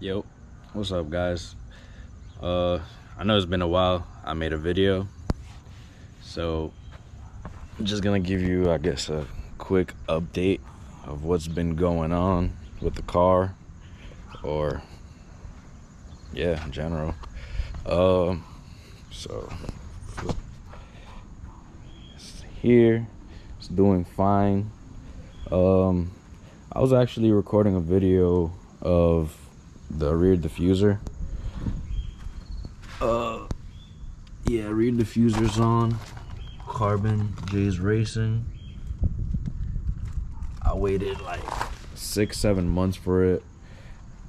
Yo, what's up, guys? I know it's been a while I made a video, so I'm just gonna give you, I guess, a quick update of what's been going on with the car, or yeah, in general. So it's here, it's doing fine. I was actually recording a video of the rear diffuser. Yeah, rear diffuser's on. Carbon J's racing. I waited like 6-7 months for it.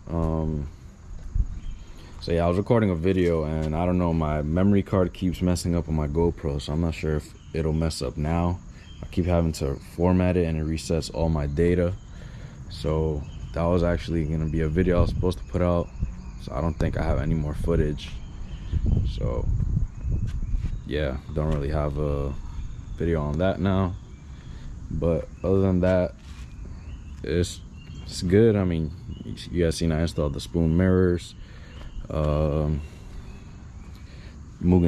So yeah, I was recording a video, and I don't know, my memory card keeps messing up on my GoPro, so I'm not sure if it'll mess up now. I keep having to format it, and it resets all my data. So that was actually gonna be a video I was supposed to put out, so I don't think I have any more footage. So yeah, don't really have a video on that now. But other than that, it's good. I mean, you guys seen I installed the spoon mirrors, Mugen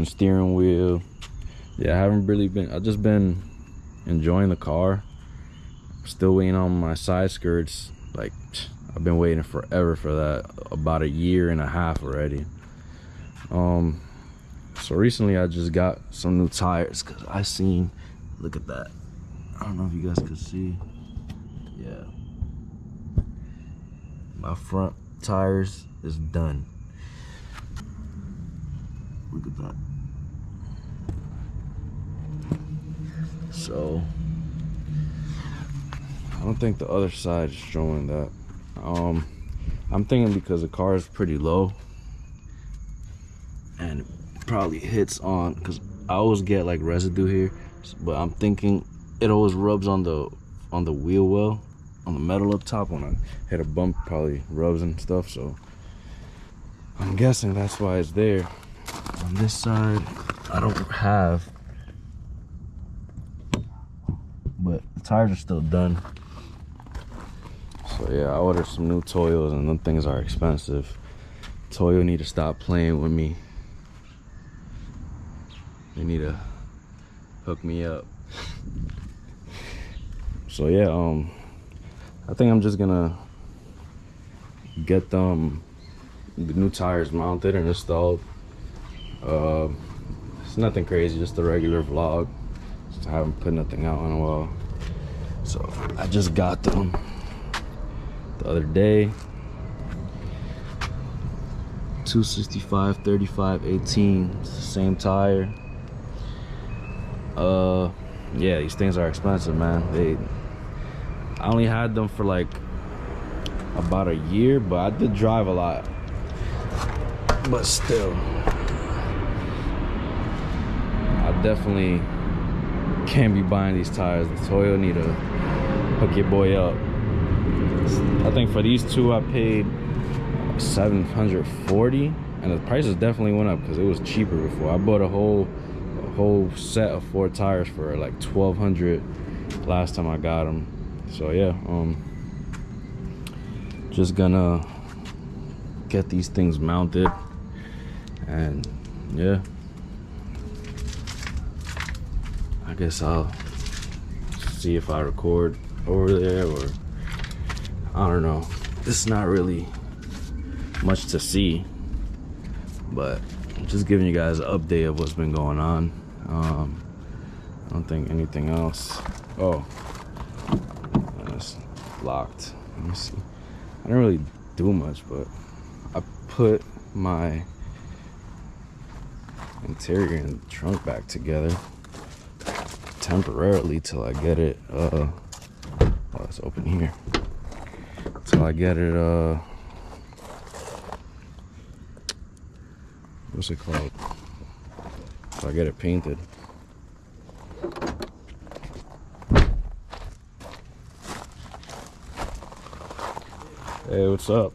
steering wheel. Yeah, I haven't really been, I've just been enjoying the car. Still waiting on my side skirts. Like, I've been waiting forever for that, about 1.5 years already. So recently I just got some new tires, because I seen, look at that, I don't know if you guys could see. Yeah, my front tires is done. Look at that. So I don't think the other side is showing that. I'm thinking because the car is pretty low, and it probably hits on, because I always get like residue here, but I'm thinking it always rubs on the wheel well, on the metal up top. When I hit a bump, probably rubs and stuff. So I'm guessing that's why it's there. On this side, I don't have, but the tires are still done. So yeah, I ordered some new Toyos, and them things are expensive. Toyo need to stop playing with me. They need to hook me up. So yeah, I think I'm just gonna get the new tires mounted and installed. It's nothing crazy, just a regular vlog. Just I haven't put nothing out in a while. So I just got them the other day. 265, 35, 18. It's the same tire. Yeah, these things are expensive, man. I only had them for like about 1 year, but I did drive a lot. But still, I definitely can't be buying these tires. The Toyo need to hook your boy up. I think for these two I paid $740, and the prices definitely went up because it was cheaper before. I bought a whole set of 4 tires for like $1,200 last time I got them. So yeah, just gonna get these things mounted, and yeah, I guess I'll see if I record over there, or I don't know. It's not really much to see, but I'm just giving you guys an update of what's been going on. I don't think anything else. Oh, it's locked. Let me see. I didn't really do much, but I put my interior and trunk back together temporarily till I get it. Oh, it's open here. Till I get it. What's it called? So I get it painted. Hey, what's up?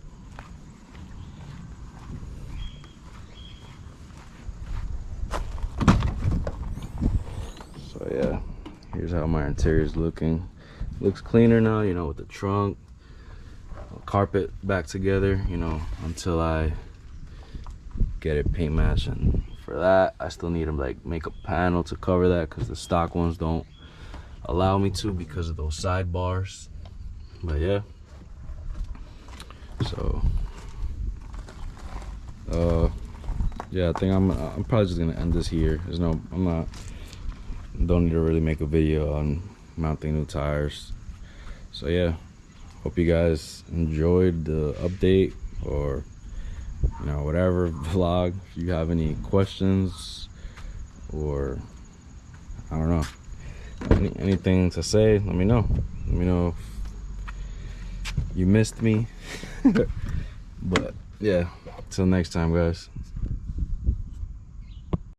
So yeah, here's how my interior is looking. Looks cleaner now, you know, with the trunk. carpet back together, you know, until I get it paint matched. And for that, I still need to like make a panel to cover that, because the stock ones don't allow me to because of those sidebars. But yeah, so yeah, I think I'm probably just gonna end this here. There's no, don't need to really make a video on mounting new tires. So yeah, hope you guys enjoyed the update, or you know, whatever vlog. If you have any questions, or I don't know, anything to say, let me know. Let me know if you missed me. But yeah, till next time, guys.